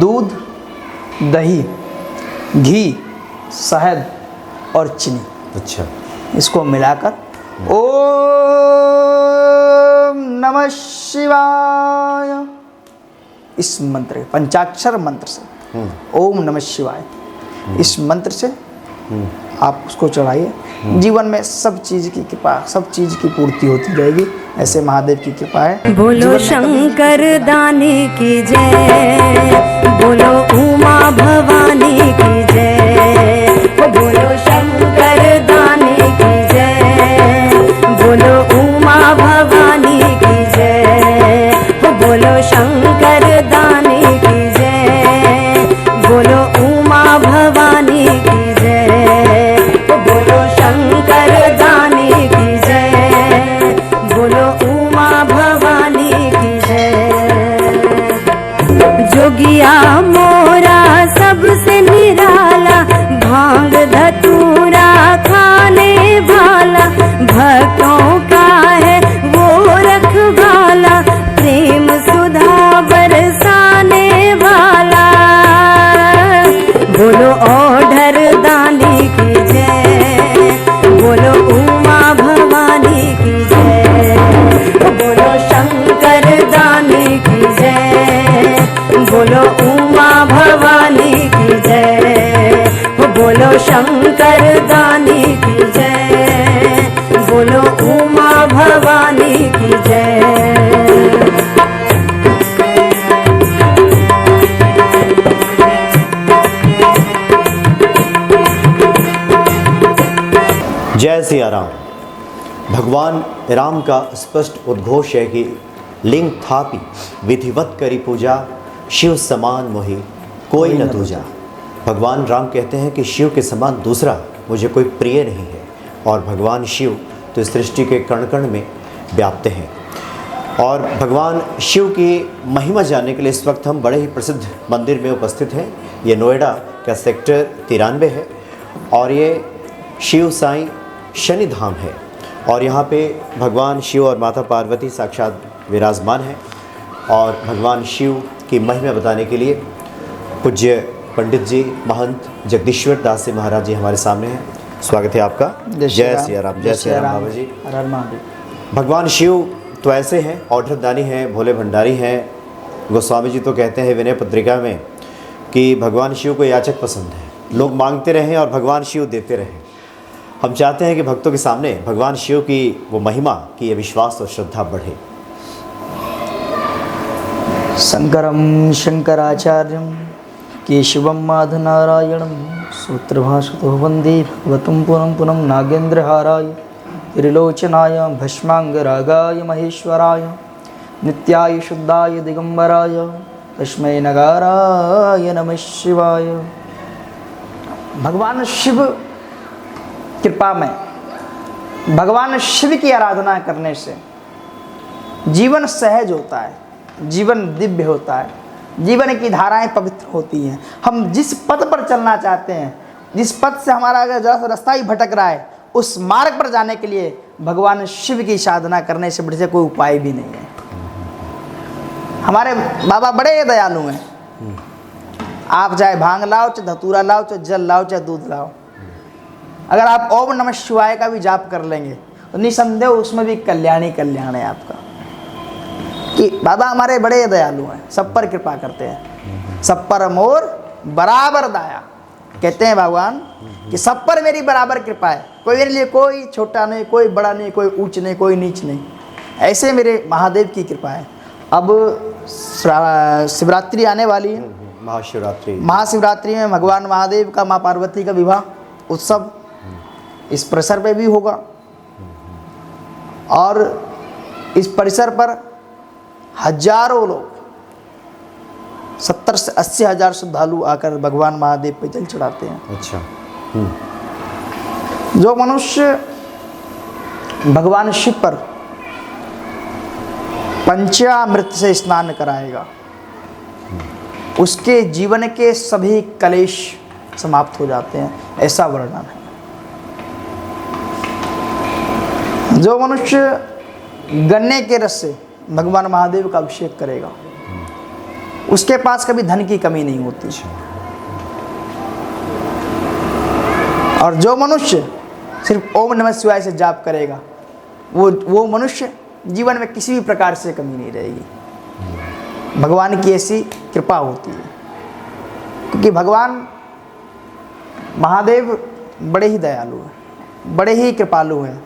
दूध, दही, घी, शहद और चीनी। अच्छा। इसको मिलाकर ओम नमः शिवाय, इस मंत्र पंचाक्षर मंत्र से ओम नमः शिवाय, इस मंत्र से आप उसको चढ़ाइए। जीवन में सब चीज की कृपा, सब चीज की पूर्ति होती रहेगी। ऐसे महादेव की कृपा है। बोलो शंकर दानी की जय, बोलो उमा भवानी की जय, बोलो शंकर दानी की जय, बोलो उमा भवानी की जय, बोलो शंकर दानी की जय, बोलो उमा भवानी की जय, बोलो शंकर दानी की जय, बोलो उमा भवानी की जय। जोगिया मोरा सबसे निराला, भांग धतूरा खाने वाला, भक्तों का है वो रखवाला, प्रेम सुधा बरसाने वाला। बोलो ओढ़र दानी की जय, बोलो उमा भवानी की जय, बोलो शंकर दानी की जय, बोलो उमा भवानी की जय, बोलो शंकर दानी की जय, बोलो उमा भवानी की जय। जय सिया राम। भगवान राम का स्पष्ट उद्घोष है कि लिंग थापी विधिवत करी पूजा, शिव समान मोहि कोई न दूजा। भगवान राम कहते हैं कि शिव के समान दूसरा मुझे कोई प्रिय नहीं है, और भगवान शिव तो इस सृष्टि के कण कण में व्याप्त हैं। और भगवान शिव की महिमा जानने के लिए इस वक्त हम बड़े ही प्रसिद्ध मंदिर में उपस्थित हैं। ये नोएडा का सेक्टर 93 है और ये शिव साईं शनि धाम है। और यहाँ पे भगवान शिव और माता पार्वती साक्षात विराजमान हैं। और भगवान शिव की महिमा बताने के लिए पूज्य पंडित जी महंत जगदीश्वर दास जी महाराज जी हमारे सामने हैं। स्वागत है आपका। जय सिया राम। जय सिया राम बाबा जी। हर हर महादेव। भगवान शिव तो ऐसे हैं, औढ़दानी हैं, भोले भंडारी हैं। गोस्वामी जी तो कहते हैं विनय पत्रिका में कि भगवान शिव को याचक पसंद है, लोग मांगते रहें और भगवान शिव देते रहें। हम चाहते हैं कि भक्तों के सामने भगवान शिव की वो महिमा की ये विश्वास और श्रद्धा बढ़े। शंकरम शंकराचार्यम केशवम माधनारायणम सूत्रभाषतो वंदे भगवतं पुनः पुनः नागेन्द्रहाराय त्रिलोचनाय भस्मांगरागाय महेश्वराय नित्याय शुद्धाय दिगंबराय तस्मै नगाराय नमः शिवाय। भगवान शिव कृपा में, भगवान शिव की आराधना करने से जीवन सहज होता है, जीवन दिव्य होता है, जीवन की धाराएं पवित्र होती हैं। हम जिस पथ पर चलना चाहते हैं, जिस पथ से हमारा अगर जरा सा रास्ता ही भटक रहा है, उस मार्ग पर जाने के लिए भगवान शिव की साधना करने से बढ़ से कोई उपाय भी नहीं है। हमारे बाबा बड़े दयालु हैं। आप चाहे भांग लाओ, चाहे धतूरा लाओ, चाहे जल लाओ, चाहे दूध लाओ, अगर आप ओम नमः शिवाय का भी जाप कर लेंगे तो निसंदेह उसमें भी कल्याण ही कल्याण है आपका। कि बाबा हमारे बड़े दयालु हैं, सब पर कृपा करते हैं, सब पर मोर बराबर दाया। कहते हैं भगवान कि सब पर मेरी बराबर कृपा है, कोई मेरे लिए कोई छोटा नहीं, कोई बड़ा नहीं, कोई ऊंच नहीं, कोई नीच नहीं। ऐसे मेरे महादेव की कृपा है। अब शिवरात्रि आने वाली है, महाशिवरात्रि में भगवान महादेव का माँ पार्वती का विवाह उत्सव इस परिसर पे भी होगा। और इस परिसर पर हजारों लोग, 70 से 80 हजार श्रद्धालु आकर भगवान महादेव पे जल चढ़ाते हैं। अच्छा। जो मनुष्य भगवान शिव पर पंचामृत से स्नान कराएगा, उसके जीवन के सभी कलेश समाप्त हो जाते हैं, ऐसा वर्णन है। जो मनुष्य गन्ने के रस से भगवान महादेव का अभिषेक करेगा, उसके पास कभी धन की कमी नहीं होती। और जो मनुष्य सिर्फ ओम नमः शिवाय से जाप करेगा, वो मनुष्य जीवन में किसी भी प्रकार से कमी नहीं रहेगी। भगवान की ऐसी कृपा होती है, क्योंकि भगवान महादेव बड़े ही दयालु हैं, बड़े ही कृपालु हैं।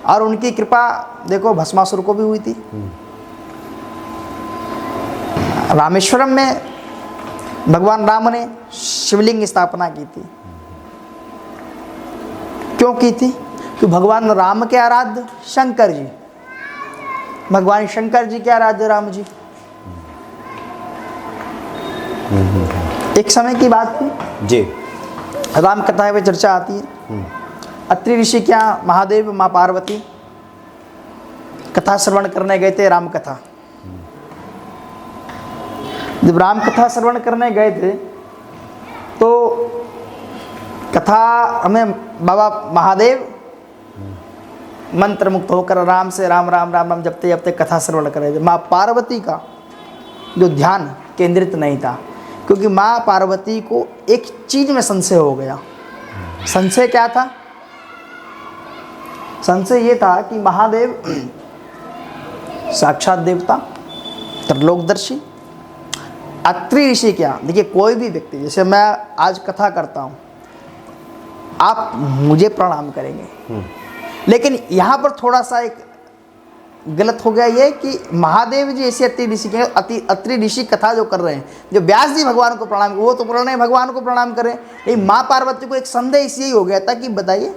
और उनकी कृपा देखो भस्मासुर को भी हुई थी। रामेश्वरम में भगवान राम ने शिवलिंग स्थापना की थी। क्यों की थी? कि भगवान राम के आराध्य शंकर जी, भगवान शंकर जी के आराध्य राम जी। एक समय की बात थी जी, राम कथा में चर्चा आती है। अत्रि ऋषि क्या महादेव माँ पार्वती कथा श्रवण करने गए थे, राम कथा। जब राम कथा श्रवण करने गए थे तो कथा हमें बाबा महादेव मंत्र मुक्त होकर राम से राम राम राम राम जपते जपते कथा श्रवण कर रहे थे। माँ पार्वती का जो ध्यान केंद्रित नहीं था, क्योंकि माँ पार्वती को एक चीज में संशय हो गया। संशय क्या था? संशय ये था कि महादेव साक्षात देवता, त्रिलोकदर्शी, अत्रि ऋषि क्या, देखिए कोई भी व्यक्ति, जैसे मैं आज कथा करता हूँ, आप मुझे प्रणाम करेंगे, लेकिन यहाँ पर थोड़ा सा एक गलत हो गया ये कि महादेव जी ऐसे अत्रि ऋषि के, अत्रि ऋषि कथा जो कर रहे हैं, जो व्यास जी भगवान को प्रणाम, वो तो पुराने भगवान को प्रणाम करें। लेकिन माँ पार्वती को एक संदेह इसलिए हो गया था कि बताइए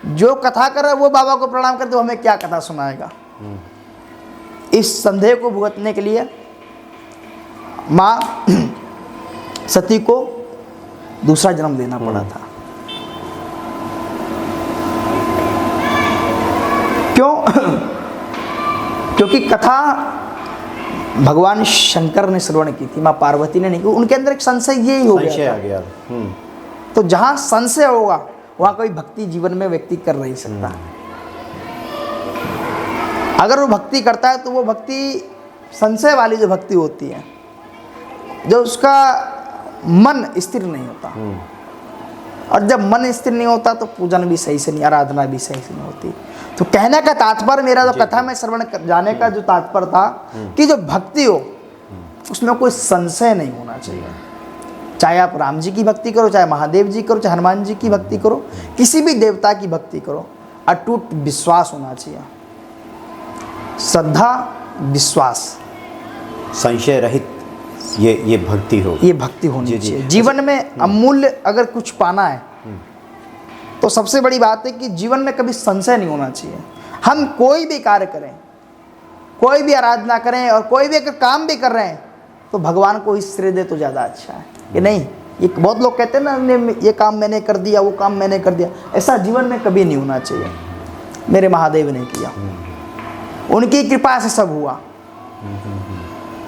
जो कथा कर रहा है वो बाबा को प्रणाम करते, तो हमें क्या कथा सुनाएगा। इस संदेह को भुगतने के लिए माँ सती को दूसरा जन्म लेना पड़ा था। क्यों? क्योंकि कथा भगवान शंकर ने श्रवण की थी, माँ पार्वती ने नहीं की। उनके अंदर एक संशय यही हो गया। तो जहां संशय होगा वहां कोई भक्ति जीवन में व्यक्ति कर नहीं सकता। अगर वो भक्ति करता है तो वो भक्ति संशय वाली जो भक्ति होती है, जो उसका मन स्थिर नहीं होता, और जब मन स्थिर नहीं होता तो पूजन भी सही से नहीं, आराधना भी सही से नहीं होती। तो कहने का तात्पर्य, मेरा जो कथा में श्रवण जाने का जो तात्पर्य था कि जो भक्ति हो उसमें कोई संशय नहीं होना चाहिए। चाहे आप राम जी की भक्ति करो, चाहे महादेव जी करो, चाहे हनुमान जी की भक्ति करो, किसी भी देवता की भक्ति करो, अटूट विश्वास होना चाहिए। श्रद्धा, विश्वास, संशय रहित ये भक्ति हो, ये भक्ति होनी चाहिए। जीवन में अमूल्य अगर कुछ पाना है तो सबसे बड़ी बात है कि जीवन में कभी संशय नहीं होना चाहिए। हम कोई भी कार्य करें, कोई भी आराधना करें, और कोई भी अगर काम भी कर रहे हैं तो भगवान को ही श्रेय दे तो ज़्यादा अच्छा है। कि नहीं, ये बहुत लोग कहते हैं ना, ये काम मैंने कर दिया, वो काम मैंने कर दिया। ऐसा जीवन में कभी नहीं होना चाहिए। मेरे महादेव ने किया, उनकी कृपा से सब हुआ,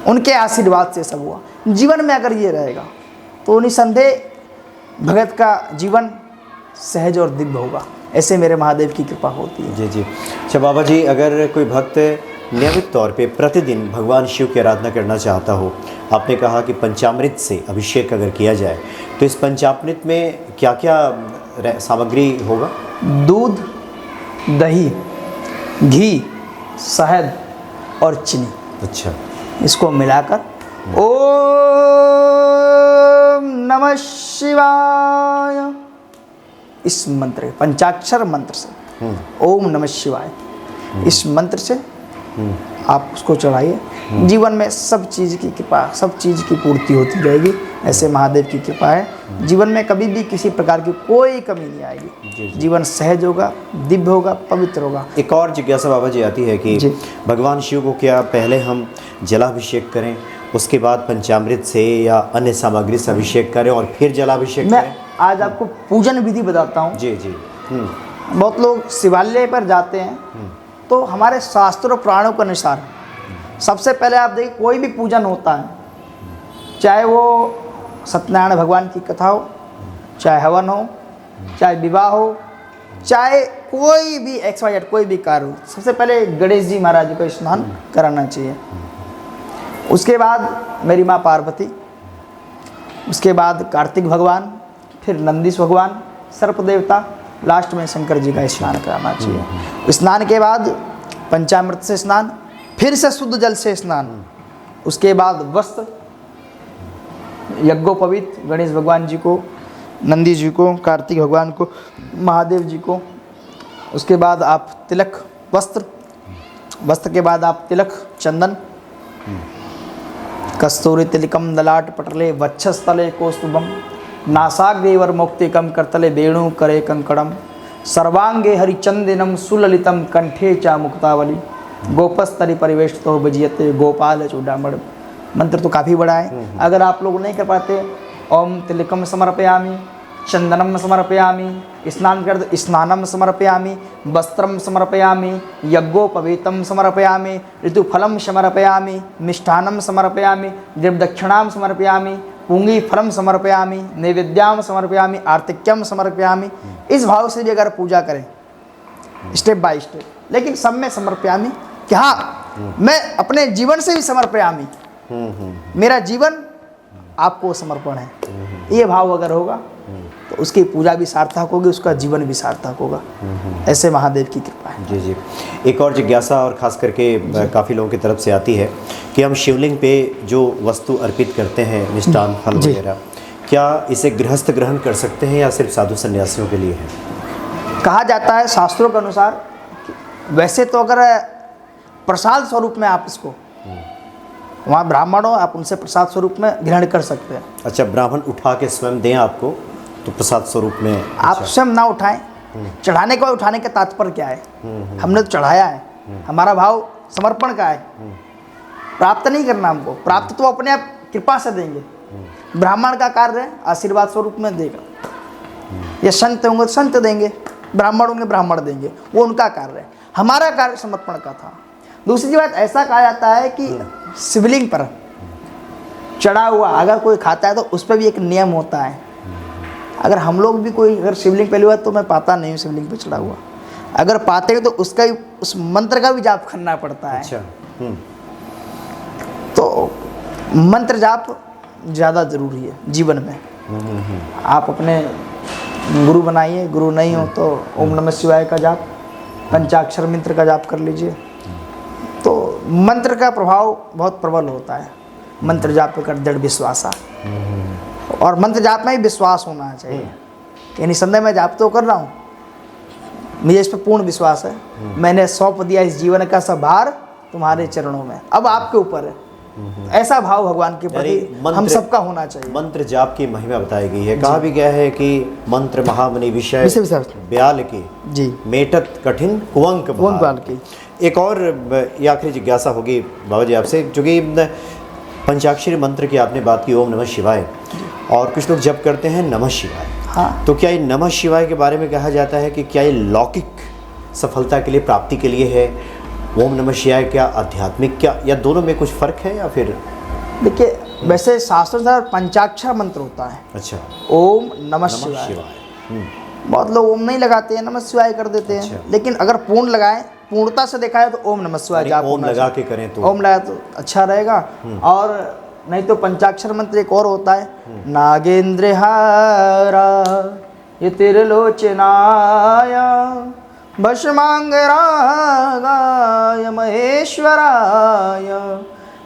उनके आशीर्वाद से सब हुआ। जीवन में अगर ये रहेगा तो निसंदेह भगत का जीवन सहज और दिव्य होगा। ऐसे मेरे महादेव की कृपा होती है। जी जी। अच्छा बाबा जी, अगर कोई भक्त नियमित तौर पे प्रतिदिन भगवान शिव की आराधना करना चाहता हो, आपने कहा कि पंचामृत से अभिषेक अगर किया जाए तो इस पंचामृत में क्या क्या सामग्री होगा? दूध, दही, घी, शहद और चीनी। अच्छा। इसको मिलाकर ओम नमः शिवाय, इस मंत्र, पंचाक्षर मंत्र से, ओम नमः शिवाय, इस मंत्र से आप उसको चढ़ाइए। जीवन में सब चीज़ की कृपा, सब चीज़ की पूर्ति होती जाएगी। ऐसे महादेव की कृपा है, जीवन में कभी भी किसी प्रकार की कोई कमी नहीं आएगी। जीवन सहज होगा, दिव्य होगा, पवित्र होगा। एक और जिज्ञासा बाबा जी आती है कि भगवान शिव को क्या पहले हम जलाभिषेक करें, उसके बाद पंचामृत से या अन्य सामग्री से अभिषेक करें और फिर जलाभिषेक करें? मैं आज आपको पूजन विधि बताता हूँ। जी जी। बहुत लोग शिवालय पर जाते हैं, तो हमारे शास्त्रों पुराणों के अनुसार सबसे पहले आप देखिए, कोई भी पूजन होता है, चाहे वो सत्यनारायण भगवान की कथा हो, चाहे हवन हो, चाहे विवाह हो, चाहे कोई भी XYZ कोई भी कार्य हो, सबसे पहले गणेश जी महाराज को स्नान कराना चाहिए। उसके बाद मेरी माँ पार्वती उसके बाद कार्तिक भगवान, फिर नंदीश भगवान, सर्प देवता, लास्ट में शंकर जी का स्नान कराना चाहिए। स्नान के बाद पंचामृत से स्नान, फिर से शुद्ध जल से स्नान, उसके बाद वस्त्र, यज्ञोपवीत गणेश भगवान जी को, नंदी जी को, कार्तिक भगवान को, महादेव जी को। उसके बाद आप तिलक, वस्त्र के बाद आप तिलक, चंदन, कस्तूरी तिलकम दलाट पटले वक्षस्थले कौस्तुभम नासाग्रेवर मौक्तिकम करतले वेणु करे कंकड़म सर्वांगे हरिचंदनम सुललितम कंठे चा मुक्तावली गोपस्तरी परिवेष्टो बजियते गोपाल चूडामण। मंत्र तो काफ़ी बड़ा है, अगर आप लोग नहीं कर पाते, ओम तिलकम समर्पयामि, चंदनम समर्पयामि, स्नान कर दो स्नानम समर्पयामि, वस्त्रम समर्पयामि, यज्ञोपवीतम समर्पयामि, ऋतुफलम समर्पयामि, मिष्ठान्नम समर्पयामि, द्रव्यदक्षिणाम समर्पयामि, पुंगी फलम समर्पयामि, नैवेद्याम समर्पयामि, आर्तिक्यम समर्पयामि। इस भाव से भी अगर पूजा करें स्टेप बाय स्टेप, लेकिन सब में समर्पयामि कि हाँ मैं अपने जीवन से भी समर्पयामि, मेरा जीवन आपको समर्पण है, ये भाव अगर होगा तो उसकी पूजा भी सार्थक होगी, उसका जीवन भी सार्थक होगा। ऐसे महादेव की कृपा है। जी जी। एक और जिज्ञासा और ख़ास करके काफ़ी लोगों की तरफ से आती है कि हम शिवलिंग पे जो वस्तु अर्पित करते हैं, मिष्टान फल वगैरह, क्या इसे गृहस्थ ग्रहण कर सकते हैं या सिर्फ साधु सन्यासियों के लिए है? कहा जाता है शास्त्रों के अनुसार, वैसे तो अगर प्रसाद स्वरूप में आप इसको, वहाँ ब्राह्मण हो, आप उनसे प्रसाद स्वरूप में ग्रहण कर सकते हैं। अच्छा, ब्राह्मण उठा के स्वयं दें आपको तो प्रसाद स्वरूप में? आप अच्छा। स्वयं ना उठाएं, चढ़ाने का उठाने का तात्पर्य क्या है? हमने तो चढ़ाया है, हमारा भाव समर्पण का है, प्राप्त नहीं करना हमको, प्राप्त तो अपने आप कृपा से देंगे। ब्राह्मण का कार्य है आशीर्वाद स्वरूप में देगा, या संत होंगे तो संत देंगे, ब्राह्मण होंगे ब्राह्मण देंगे, वो उनका कार्य है। हमारा कार्य समर्पण का था। दूसरी बात, ऐसा कहा जाता है कि शिवलिंग पर चढ़ा हुआ अगर कोई खाता है तो उस पर भी एक नियम होता है। अगर हम लोग भी कोई अगर शिवलिंग पहली बार, तो मैं पाता नहीं हूँ शिवलिंग पर चढ़ा हुआ, अगर पाते हैं तो उसका ही, उस मंत्र का भी जाप करना पड़ता है। अच्छा। तो मंत्र जाप ज़्यादा ज़रूरी है जीवन में। आप अपने गुरु बनाइए, गुरु नहीं हो तो ओम नमः शिवाय का जाप, पंचाक्षर मंत्र का जाप कर लीजिए। तो मंत्र का प्रभाव बहुत प्रबल होता है, मंत्र जाप कर दृढ़ विश्वास है, और मंत्र जाप में ही विश्वास होना चाहिए कि निसंदेह मैं जाप तो कर रहा हूँ, मुझे इस पर पूर्ण विश्वास है, मैंने सौंप दिया इस जीवन का सब भार तुम्हारे चरणों में, अब आपके ऊपर है। ऐसा भाव भगवान के प्रति हम सबका होना चाहिए। मंत्र जाप की महिमा बताई गई है, कहा भी गया है कि मंत्र महामनि विषय ब्याल की जी मेटत कठिन कुंवक बाल की। एक और ये आखिरी जिज्ञासा होगी बाबा जी आपसे, जो कि पंचाक्षरी मंत्र की आपने बात की, ओम नमः शिवाय, और कुछ लोग जप करते हैं नमः शिवाय। हाँ, तो क्या ये नमः शिवाय के बारे में कहा जाता है कि क्या ये लौकिक सफलता के लिए, प्राप्ति के लिए है? ओम नमः शिवाय क्या आध्यात्मिक, क्या, या दोनों में कुछ फ़र्क है या फिर? देखिए, वैसे शास्त्रों से पंचाक्षर मंत्र होता है। अच्छा, ओम नमः शिवाय। बहुत लोग ओम नहीं लगाते हैं, नमः शिवाय कर देते हैं। अच्छा। लेकिन अगर पूर्ण लगाएं, पूर्णता से देखा है तो ओम नमः शिवाय जाप ओम लगा के करें तो ओम लगा तो अच्छा रहेगा। और नहीं तो पंचाक्षर मंत्र एक और होता है, नागेंद्र हारा ये त्रिलोचनाय भस्मांगरागाय महेश्वराय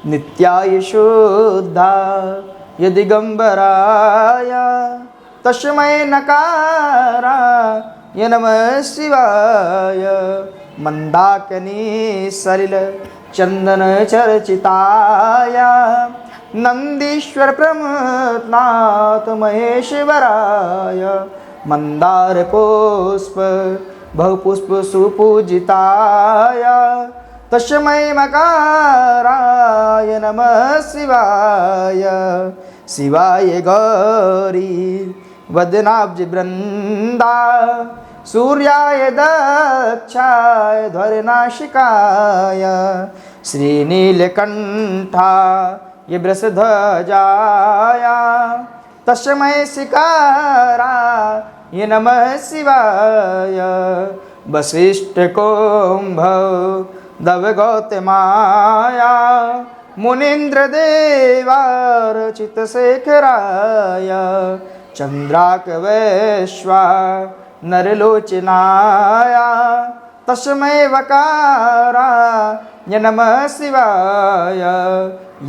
नित्याय शुद्धाय दिगंबराय तस्मै नकाराय नमः शिवाय मंदाकिनी सलिल चंदन चर्चिताय नंदीश्वर प्रमनाथ महेश्वराय मंदार पुष्प बहुपुष्प सुपूजिताय तस्मै मकाराय नमः शिवाय शिवाय गौरी वदनाब्ज वृंदा सूर्याय दक्षाय ध्वरनाशिकाय श्रीनीलकंठा ये वृषध्वजाय तस्मै शिकाराय नमः शिवाय वसिष्ठ कुंभ दव गौतमाय मुनीन्द्र देवार्चित शेखराय चंद्राक वैश्वा नरलोचनाय तस्मै वकाराय नमः शिवाय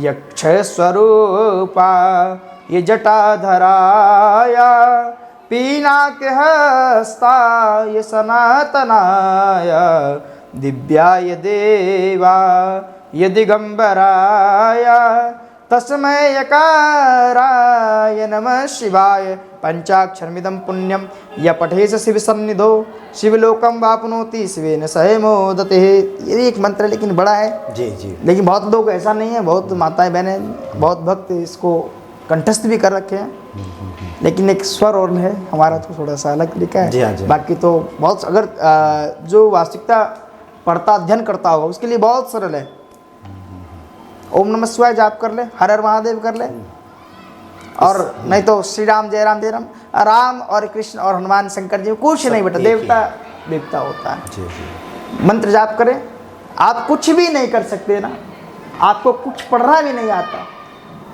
यक्ष स्वरूपा ये जटाधराय पीनाक हस्ताय सनातनाय दिव्याय देवाय दिगंबराय तस्मै यकाराय नमः शिवाय पंचाक्षरमिदं पुण्यम य पठेत शिव सन्निधौ शिवलोकम वापनोति शिवेन सह मोदते। ये एक मंत्र है लेकिन बड़ा है जी जी। लेकिन बहुत लोग ऐसा नहीं है, बहुत माताएं बहनें बहुत भक्त इसको कंठस्थ भी कर रखे हैं, लेकिन एक स्वर और है हमारा तो थोड़ा सा अलग तरीका है। जी हाँ, जी हाँ। बाकी तो बहुत अगर जो वास्तविकता पढ़ता अध्ययन करता होगा उसके लिए बहुत सरल है। ओम नमः शिवाय जाप कर ले, हर हर महादेव कर ले, और नहीं तो श्री राम जय राम जय राम। राम और कृष्ण और हनुमान शंकर जी कुछ नहीं बेटा, एक ही देवता देवता होता है। जी जी। मंत्र जाप करें, आप कुछ भी नहीं कर सकते ना, आपको कुछ पढ़ना भी नहीं आता,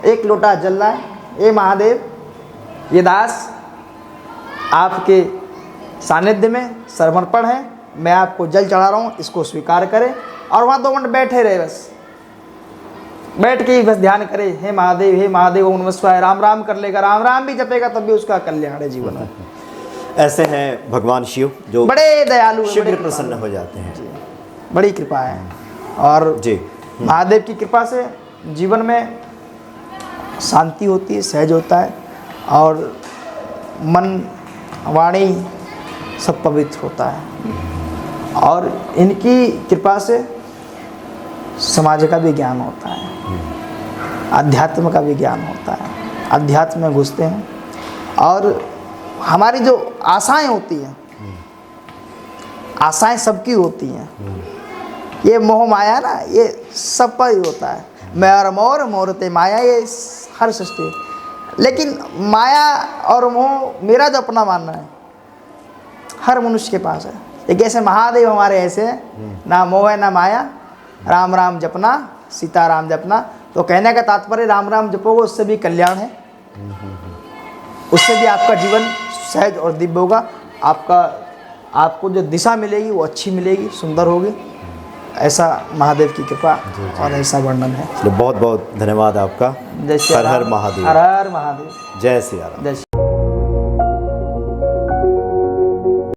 एक लोटा जल रहा है, ए महादेव ये दास आपके सानिध्य में समर्पण है, मैं आपको जल चढ़ा रहा हूँ, इसको स्वीकार करें। और वहाँ 2 मिनट बैठे रहे, बस बैठ के ही बस ध्यान करे, हे महादेव ओम नमः शिवाय, राम राम कर लेगा, राम राम भी जपेगा तब भी उसका कल्याण है जीवन में। ऐसे हैं भगवान शिव जो बड़े दयालु हैं, शीघ्र बड़े प्रसन्न हो जाते हैं। जी, बड़ी कृपा है। और जी। महादेव की कृपा से जीवन में शांति होती है, सहज होता है, और मन वाणी सब पवित्र होता है। और इनकी कृपा से समाज का भी ज्ञान होता है, अध्यात्म का भी ज्ञान होता है, अध्यात्म में घुसते हैं। और हमारी जो आशाएं होती हैं, आशाएं सबकी होती हैं, ये मोह माया ना ये सब पर ही होता है। मैं और मोर मोरते माया, ये हर सृष्टि। लेकिन माया और मोह मेरा जो अपना मानना है हर मनुष्य के पास है। लेकिन ऐसे महादेव हमारे ऐसे हैं, ना मोह है ना माया, राम राम जपना सीता राम जपना। तो कहने का तात्पर्य राम राम जपोगे उससे भी कल्याण है, उससे भी आपका जीवन सहज और दिव्य होगा। आपको जो दिशा मिलेगी वो अच्छी मिलेगी, सुंदर होगी। ऐसा महादेव की कृपा और ऐसा वर्णन है। बहुत बहुत धन्यवाद आपका। जय श्री हर हर राम, महादेव। हर हर महादेव, जय श्री राम। जय श्री